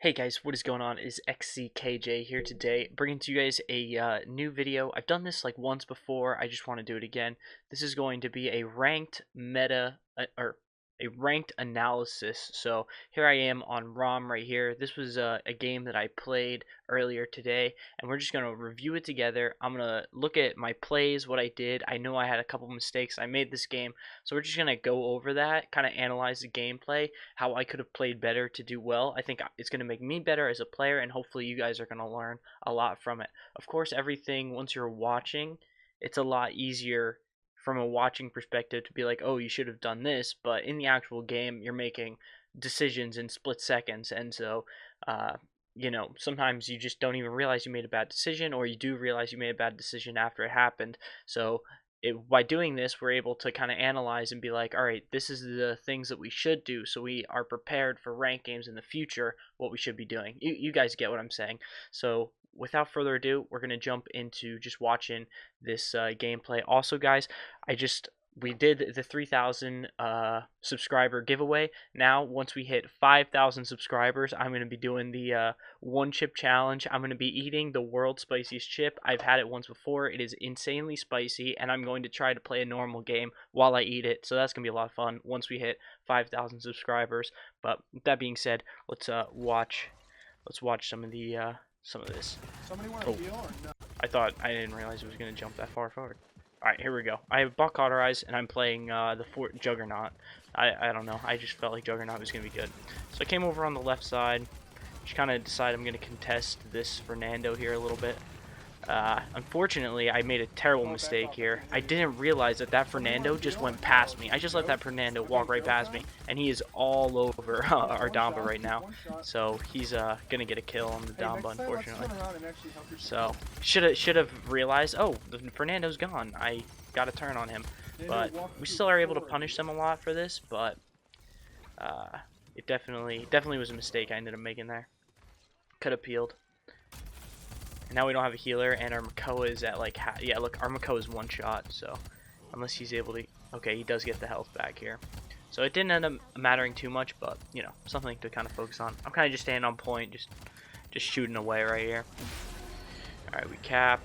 Hey guys, what is going on? Is xckj here today, bringing to you guys a new video. I've done this like once before. I just want to do it again. This is going to be a ranked meta or a ranked analysis. So here I am on Raum right here. This was a game that I played earlier today, and we're just gonna review it together. I'm gonna look at my plays, what I did. I know I had a couple mistakes I made this game, so we're just gonna go over that, kind of analyze the gameplay, how I could have played better to do well. I think it's going to make me better as a player, and hopefully you guys are going to learn a lot from it. Of course, everything, once you're watching, it's a lot easier from a watching perspective to be like, oh, you should have done this, but in the actual game, you're making decisions in split seconds, and so, sometimes you just don't even realize you made a bad decision, or you do realize you made a bad decision after it happened. So by doing this, we're able to kind of analyze and be like, all right, this is the things that we should do, so we are prepared for ranked games in the future, what we should be doing. You guys get what I'm saying. So without further ado, we're going to jump into just watching this gameplay. Also, guys, we did the 3,000 subscriber giveaway. Now, once we hit 5,000 subscribers, I'm going to be doing the one chip challenge. I'm going to be eating the world's spiciest chip. I've had it once before. It is insanely spicy, and I'm going to try to play a normal game while I eat it. So that's going to be a lot of fun once we hit 5,000 subscribers. But with that being said, let's watch some of this. Oh, I didn't realize it was going to jump that far forward. Alright, here we go. I have bought Cauterize, and I'm playing the Fort Juggernaut. I don't know. I just felt like Juggernaut was going to be good. So I came over on the left side. Just kind of decided I'm going to contest this Fernando here a little bit. Unfortunately, I made a terrible mistake here. I didn't realize that Fernando just went past me. I just let that Fernando walk right past me, and he is all over our Damba right now. So he's gonna get a kill on the Damba, unfortunately. So should have realized. Oh, the Fernando's gone. I got a turn on him, but we still are able to punish them a lot for this. But it definitely was a mistake I ended up making there. Could have peeled. And now we don't have a healer, and our Makoa is at like yeah, look, our Makoa is one shot, so unless he's able to, okay, he does get the health back here. So it didn't end up mattering too much, but you know, something to kind of focus on. I'm kind of just staying on point, just shooting away right here. All right, we cap.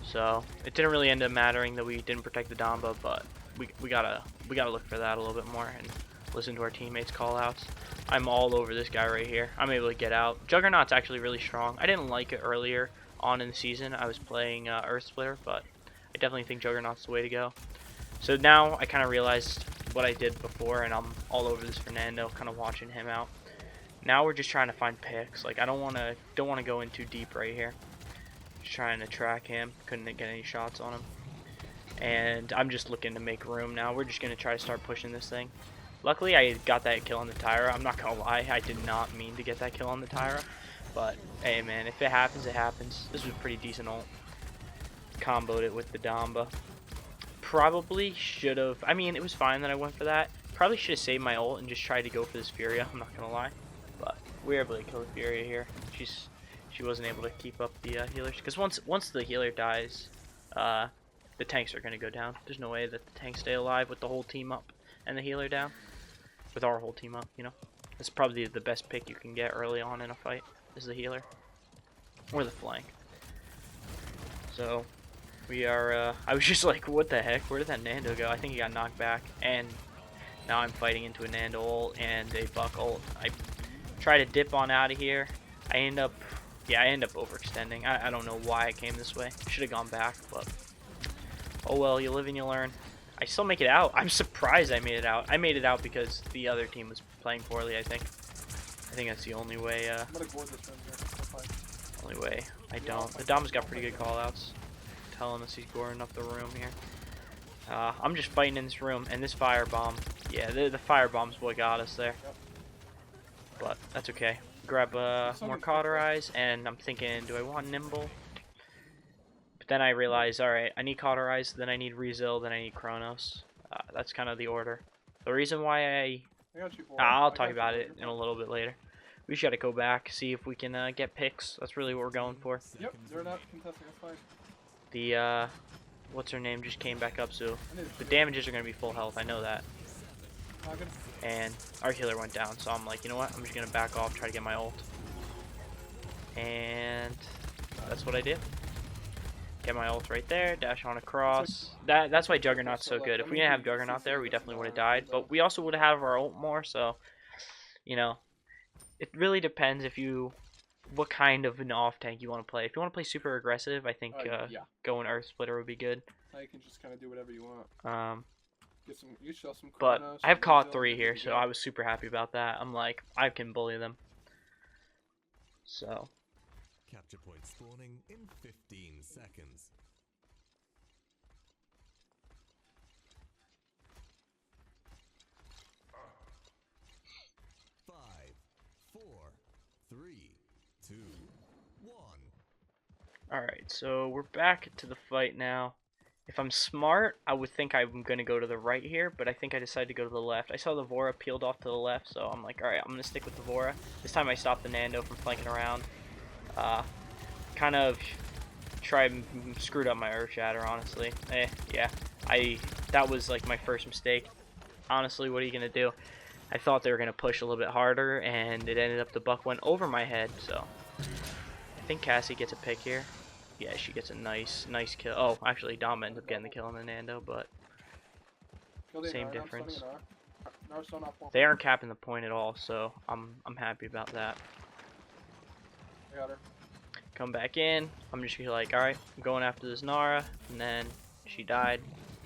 So it didn't really end up mattering that we didn't protect the Damba, but we gotta look for that a little bit more and listen to our teammates' call outs. I'm all over this guy right here. I'm able to get out. Juggernaut's actually really strong. I didn't like it earlier on in the season. I was playing Earth Splitter, but I definitely think Juggernaut's the way to go. So now I kind of realized what I did before, and I'm all over this Fernando, kind of watching him out. Now we're just trying to find picks. Like I don't want to go in too deep right here. Just trying to track him. Couldn't get any shots on him. And I'm just looking to make room now. We're just gonna try to start pushing this thing. Luckily, I got that kill on the Tyra. I'm not gonna lie, I did not mean to get that kill on the Tyra. But, hey man, if it happens, it happens. This was a pretty decent ult. Comboed it with the Damba. Probably should have, I mean, it was fine that I went for that. Probably should have saved my ult and just tried to go for this Furia, I'm not gonna lie. But, we were able to kill the Furia here. She wasn't able to keep up the healers. Because once the healer dies, the tanks are gonna go down. There's no way that the tanks stay alive with the whole team up and the healer down. With our whole team up, you know. That's probably the best pick you can get early on in a fight. Is the healer or the flank. So we are I was just like, what the heck, where did that Nando go? I think he got knocked back, and now I'm fighting into a Nando ult and a Buck ult. I try to dip on out of here. I end up overextending. I don't know why I came this way. Should have gone back, but oh well, you live and you learn. I still make it out. I'm surprised I made it out. I made it out because the other team was playing poorly, I think that's the only way, I don't. The Dom's got pretty good callouts. Telling us he's goring up the room here. I'm just fighting in this room, and this firebomb, yeah, the firebomb's what got us there. But that's okay. Grab more Cauterize, and I'm thinking, do I want Nimble? But then I realized, alright, I need Cauterize, then I need Rezil, then I need Chronos. That's kind of the order. The reason why I'll talk about it in a little bit later. We just gotta go back, see if we can get picks. That's really what we're going for. Yep, they're not contesting a fight. The what's her name just came back up, so the damages are gonna be full health. I know that. And our healer went down, so I'm like, you know what? I'm just gonna back off, try to get my ult. And that's what I do. Get my ult right there, dash on across. That's why Juggernaut's so good. If we didn't have Juggernaut there, we definitely would have died. But we also would have our ult more, so, you know, it really depends what kind of an off tank you want to play. If you want to play super aggressive, I think yeah. going Earth Splitter would be good. Now you can just kind of do whatever you want. You show some But Chronos, I have some caught Rezo, 3 and here, you're so good. I was super happy about that. I'm like, I can bully them. So. Capture point spawning in 15 seconds. Five, 4, 3, 2, 1. Alright, so we're back to the fight now. If I'm smart, I would think I'm going to go to the right here, but I think I decided to go to the left. I saw the Vora peeled off to the left, so I'm like, alright, I'm going to stick with the Vora. This time I stopped the Nando from flanking around. Kind of screwed up my Earth Shatter, honestly. Yeah. That was like my first mistake. Honestly, what are you going to do? I thought they were going to push a little bit harder, and it ended up the buck went over my head, so I think Cassie gets a pick here. Yeah, she gets a nice kill. Oh, actually, Dom ended up getting the kill on the Nando, but same difference. They aren't capping the point at all, so I'm happy about that. I got her. Come back in. I'm just gonna be like, alright, I'm going after this Nara, and then she died.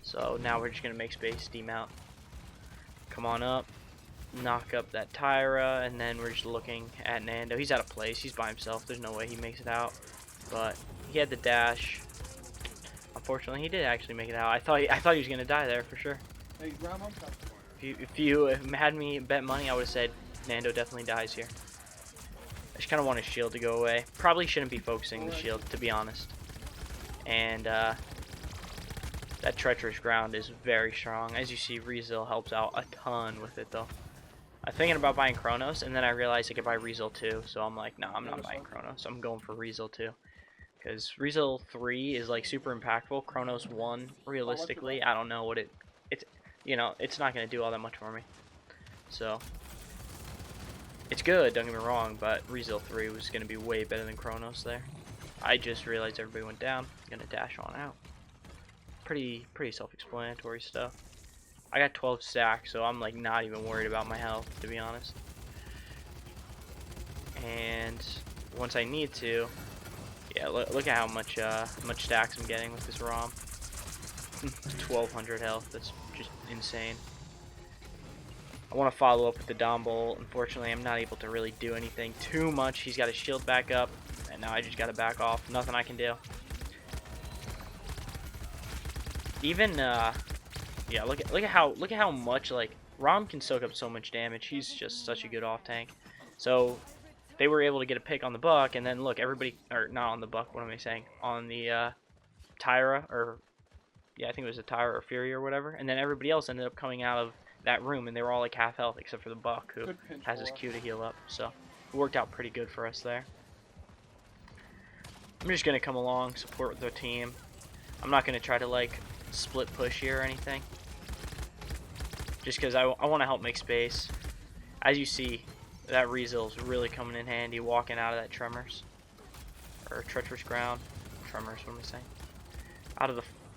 So now we're just gonna make space, steam out. Come on up, knock up that Tyra, and then we're just looking at Nando. He's out of place. He's by himself. There's no way he makes it out. But he had the dash. Unfortunately, he did actually make it out. I thought he was gonna die there for sure. Hey, Raum, I'm coming. If you had me bet money, I would have said Nando definitely dies here. I just kind of want his shield to go away. Probably shouldn't be focusing the shield, to be honest. And that treacherous ground is very strong. As you see, Rezo helps out a ton with it, though. I'm thinking about buying Chronos, and then I realized I could buy Rezo 2, so I'm like, no, I'm not buying Chronos. I'm going for Rezo 2. Because Rezo 3 is like super impactful. Chronos 1, realistically, I don't know what it's not going to do all that much for me. So, it's good, don't get me wrong, but Rezo 3 was going to be way better than Chronos there. I just realized everybody went down. I'm going to dash on out. Pretty self-explanatory stuff. I got 12 stacks, so I'm like not even worried about my health, to be honest. And once I need to, yeah, look at how much stacks I'm getting with this Raum. 1200 health. That's just insane. I want to follow up with the Dom Bolt. Unfortunately, I'm not able to really do anything too much. He's got his shield back up, and now I just got to back off. Nothing I can do. Even yeah, look at how much like Raum can soak up so much damage. He's just such a good off tank. So they were able to get a pick on the buck, and then look, everybody, or not on the buck. What am I saying? On the Tyra, or yeah, I think it was a Tyra or Fury or whatever. And then everybody else ended up coming out of that room, and they were all like half health except for the buck, who has his Q to heal up. So it worked out pretty good for us there. I'm just gonna come along, support the team. I'm not gonna try to like split push here or anything, just because I want to help make space. As you see, that Rezel's really coming in handy walking out of that Tremors, or treacherous ground. Tremors, what am I saying?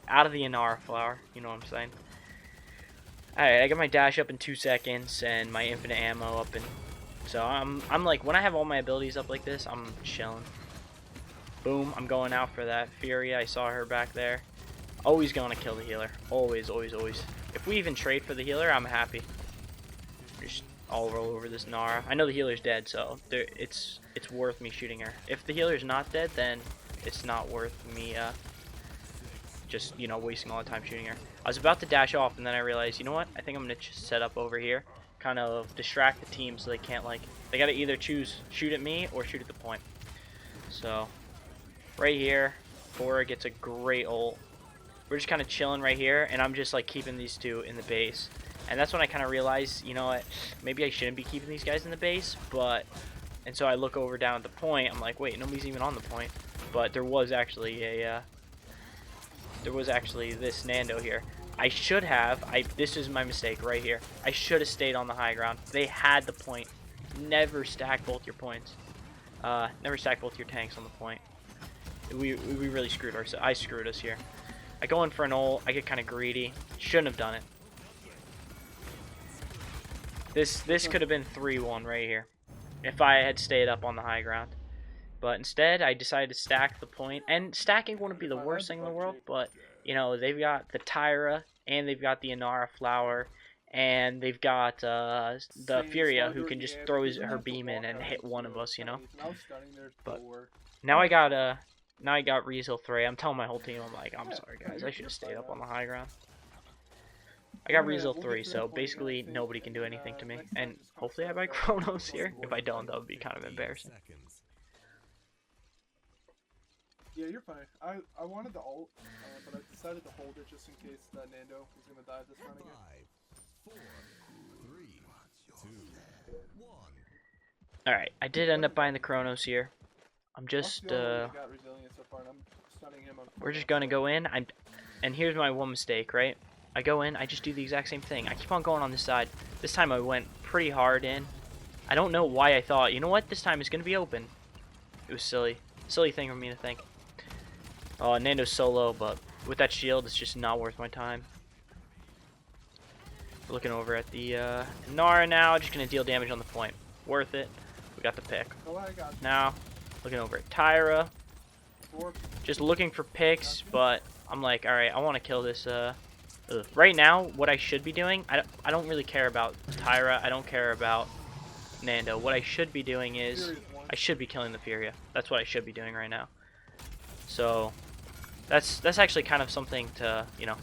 Out of the Inara flower, you know what I'm saying. Alright, I got my dash up in 2 seconds and my infinite ammo up, and so I'm like, when I have all my abilities up like this, I'm chilling. Boom, I'm going out for that Fury. I saw her back there. Always gonna kill the healer. Always, always, always. If we even trade for the healer, I'm happy. Just all roll over this Nara. I know the healer's dead, so it's worth me shooting her. If the healer's not dead, then it's not worth me just, you know, wasting all the time shooting her. I was about to dash off, and then I realized, you know what? I think I'm gonna just set up over here, kind of distract the team so they can't, like, they gotta either choose shoot at me or shoot at the point. So right here, Bora gets a great ult. We're just kind of chilling right here, and I'm just like keeping these two in the base. And that's when I kind of realized, you know what, maybe I shouldn't be keeping these guys in the base, and so I look over down at the point. I'm like, wait, nobody's even on the point. But there was actually this Nando here. I should have, this is my mistake right here. I should have stayed on the high ground. They had the point. Never stack both your points. Never stack both your tanks on the point. We really screwed ourselves. I screwed us here. I go in for an ult. I get kind of greedy. Shouldn't have done it. This could have been 3-1 right here if I had stayed up on the high ground. But instead, I decided to stack the point. And stacking wouldn't be the worst thing in the world, but, you know, they've got the Tyra, and they've got the Inara Flower, and they've got the Furia, who can just throw her beam in and hit one of us, you know. But now I got Rezel 3. I'm telling my whole team, I'm like, I'm sorry, guys. I should have stayed up on the high ground. I got Rezel 3, so basically nobody can do anything to me. And hopefully I buy Chronos here. If I don't, that would be kind of embarrassing. Yeah, you're fine. I wanted the ult, but I decided to hold it just in case Nando was gonna die this round again. 5, 4, 3, 2, 1. Alright, I did end up buying the Chronos here. I'm just got resilient so far, and I'm stunning him on we're just gonna go in. And here's my one mistake, right? I go in, I just do the exact same thing. I keep on going on this side. This time I went pretty hard in. I don't know why I thought, you know what, this time it's gonna be open. It was silly. Silly thing for me to think. Oh, Nando's solo, but with that shield, it's just not worth my time. We're looking over at the Nara now, just gonna deal damage on the point. Worth it. We got the pick. Now, looking over at Tyra. Just looking for picks, but I'm like, alright, I want to kill this. Right now, what I should be doing, I don't really care about Tyra. I don't care about Nando. What I should be doing is, I should be killing the Furia. That's what I should be doing right now. So, that's actually kind of something to, you know,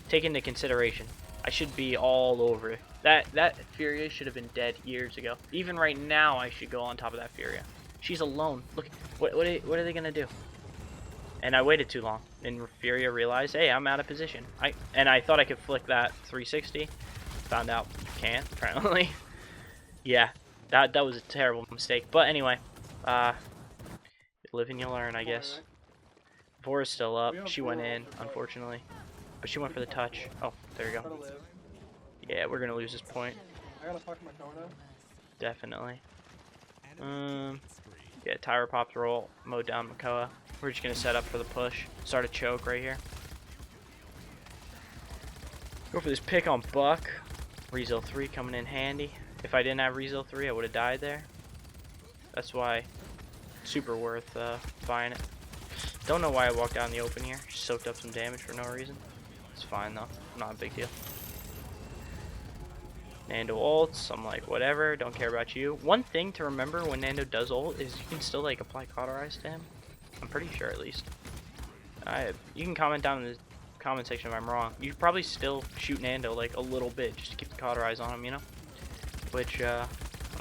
take into consideration. I should be all over it. That Furia should have been dead years ago. Even right now, I should go on top of that Furia. She's alone. Look, what are they gonna do? And I waited too long. And Furia realized, hey, I'm out of position. I thought I could flick that 360. Found out you can't, apparently. Yeah, that was a terrible mistake. But anyway, you live and you learn, I guess. Vora's still up. She went in, unfortunately. But she went for the touch. Oh, there you go. Yeah, we're gonna lose this point. I gotta fuck my Kona. Definitely. Yeah, Tyra popped roll, mowed down Makoa. We're just gonna set up for the push. Start a choke right here. Go for this pick on Buck. Rezel 3 coming in handy. If I didn't have Rezel 3, I would have died there. That's why super worth buying it. Don't know why I walked out in the open here. Just soaked up some damage for no reason. It's fine though. Not a big deal. Nando ults. I'm like, whatever. Don't care about you. One thing to remember when Nando does ult is you can still like apply cauterize to him. I'm pretty sure at least. You can comment down in the comment section if I'm wrong. You probably still shoot Nando like a little bit just to keep the cauterize on him, you know? Which I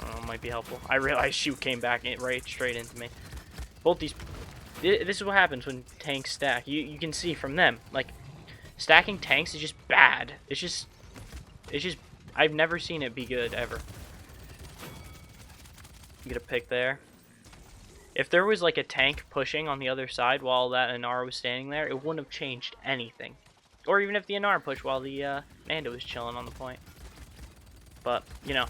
don't know, might be helpful. I realized shoot came back right straight into me. Both these. This is what happens when tanks stack. You can see from them, like, stacking tanks is just bad. It's just I've never seen it be good ever. Get a pick there. If there was like a tank pushing on the other side while that Inara was standing there, it wouldn't have changed anything. Or even if the Inara pushed while the Nando was chilling on the point. But, you know,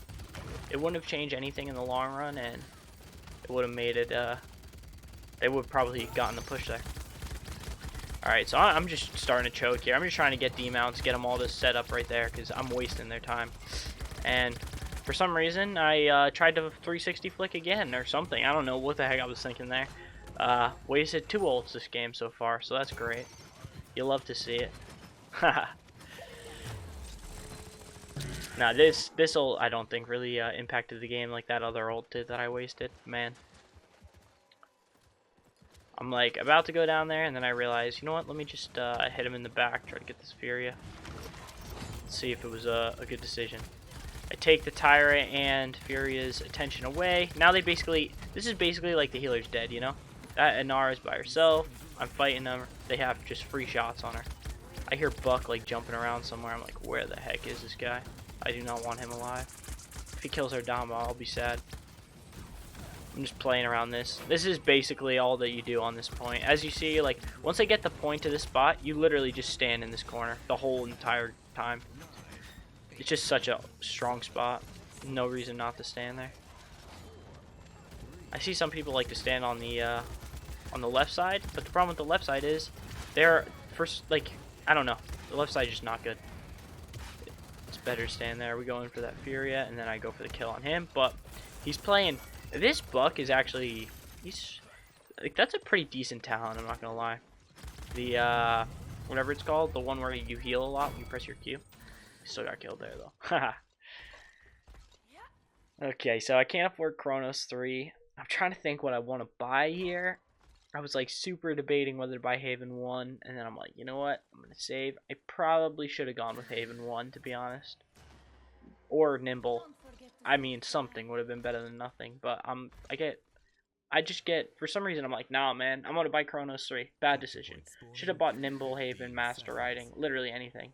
it wouldn't have changed anything in the long run, and it would have made it, they would have probably gotten the push there. Alright, so I'm just starting to choke here. I'm just trying to get D-mounts, get them all to set up right there, because I'm wasting their time. And for some reason, I tried to 360 flick again or something. I don't know what the heck I was thinking there. Wasted 2 ults this game so far, so that's great. You love to see it. Now this ult I don't think really impacted the game like that other ult did that I wasted. Man. I'm like about to go down there, and then I realize, you know what, let me just hit him in the back, try to get this Furia. Let's see if it was a good decision. I take the Tyra and Furia's attention away. Now they basically, this is basically like the healer's dead, you know? That Inara is by herself. I'm fighting them. They have just free shots on her. I hear Buck like jumping around somewhere. I'm like, where the heck is this guy? I do not want him alive. If he kills our Dama, I'll be sad. I'm just playing around this. This is basically all that you do on this point. As you see, like, once I get the point to this spot, you literally just stand in this corner the whole entire time. It's just such a strong spot. No reason not to stand there. I see some people like to stand on the left side, but the problem with the left side is they're first, like, I don't know, the left side is just not good. It's better to stand there. We go in for that Furia, and then I go for the kill on him. But he's playing. This Buck is actually, he's like, that's a pretty decent talent. I'm not gonna lie. The whatever it's called, the one where you heal a lot when you press your Q. Still got killed there though. Okay, so I can't afford Chronos 3. I'm trying to think what I want to buy here. I was like super debating whether to buy Haven 1, and then I'm like, you know what? I'm going to save. I probably should have gone with Haven 1, to be honest. Or Nimble. I mean, something would have been better than nothing, but I just get, for some reason, I'm like, nah, man, I'm going to buy Chronos 3. Bad decision. Should have bought Nimble, Haven, Master Riding, literally anything.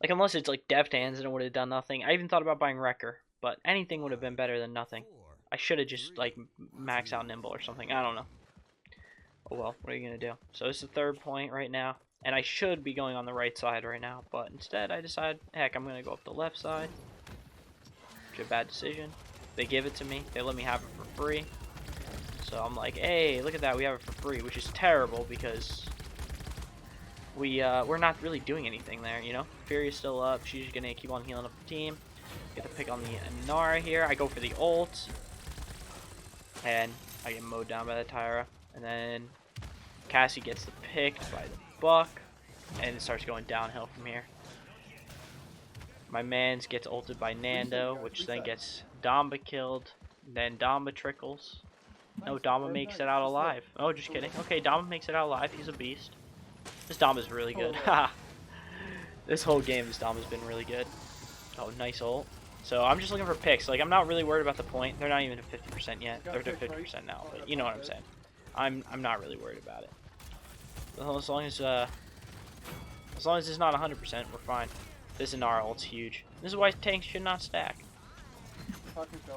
Like, unless it's like Deft Hands and it would have done nothing. I even thought about buying Wrecker, but anything would have been better than nothing. I should have just, like, maxed out Nimble or something. I don't know. Oh well, what are you going to do? So this is the third point right now. And I should be going on the right side right now. But instead, I decide, heck, I'm going to go up the left side. Which is a bad decision. They give it to me. They let me have it for free. So I'm like, hey, look at that. We have it for free. Which is terrible because we're not really doing anything there, you know? Fury's still up. She's going to keep on healing up the team. Get the pick on the Inara here. I go for the ult. And I get mowed down by the Tyra. And then Cassie gets the picked by the Buck. And it starts going downhill from here. My mans gets ulted by Nando, which then gets Damba killed. Then Damba trickles. No, Damba makes it out alive. Oh, just kidding. Okay, Damba makes it out alive. He's a beast. This Damba's really good. This whole game, this Damba's been really good. Oh, nice ult. So I'm just looking for picks. Like, I'm not really worried about the point. They're not even at 50% yet. They're at 50% now, but you know what I'm saying. I'm not really worried about it. As long as it's not 100%, we're fine. This Inara ult's huge. This is why tanks should not stack.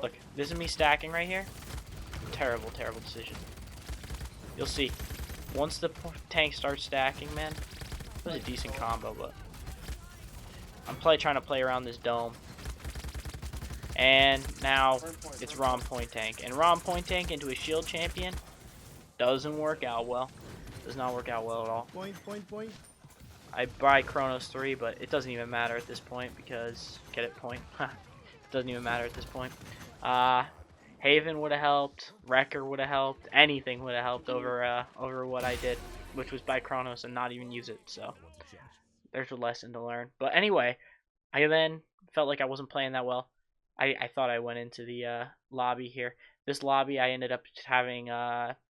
Look, this is me stacking right here. Terrible, terrible decision. You'll see. Once the tank starts stacking, man, it was a decent combo, but I'm trying to play around this dome. And now it's Raum point tank. And Raum point tank into a shield champion doesn't work out well. Does not work out well at all. Point. I buy Chronos 3, but it doesn't even matter at this point because, get it, point. It doesn't even matter at this point. Haven would have helped. Wrecker would have helped. Anything would have helped over what I did, which was buy Chronos and not even use it. So there's a lesson to learn. But anyway, I then felt like I wasn't playing that well. I thought I went into the lobby here. This lobby, I ended up having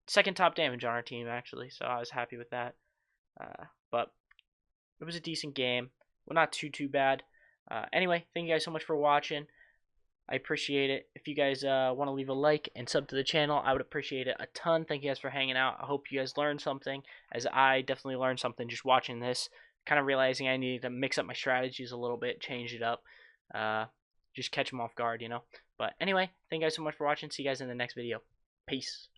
second top damage on our team, actually. So I was happy with that. But it was a decent game. Well, not too bad. Anyway, thank you guys so much for watching. I appreciate it. If you guys want to leave a like and sub to the channel, I would appreciate it a ton. Thank you guys for hanging out. I hope you guys learned something, as I definitely learned something just watching this. Kind of realizing I needed to mix up my strategies a little bit, change it up. Just catch them off guard, you know. But anyway, thank you guys so much for watching. See you guys in the next video. Peace.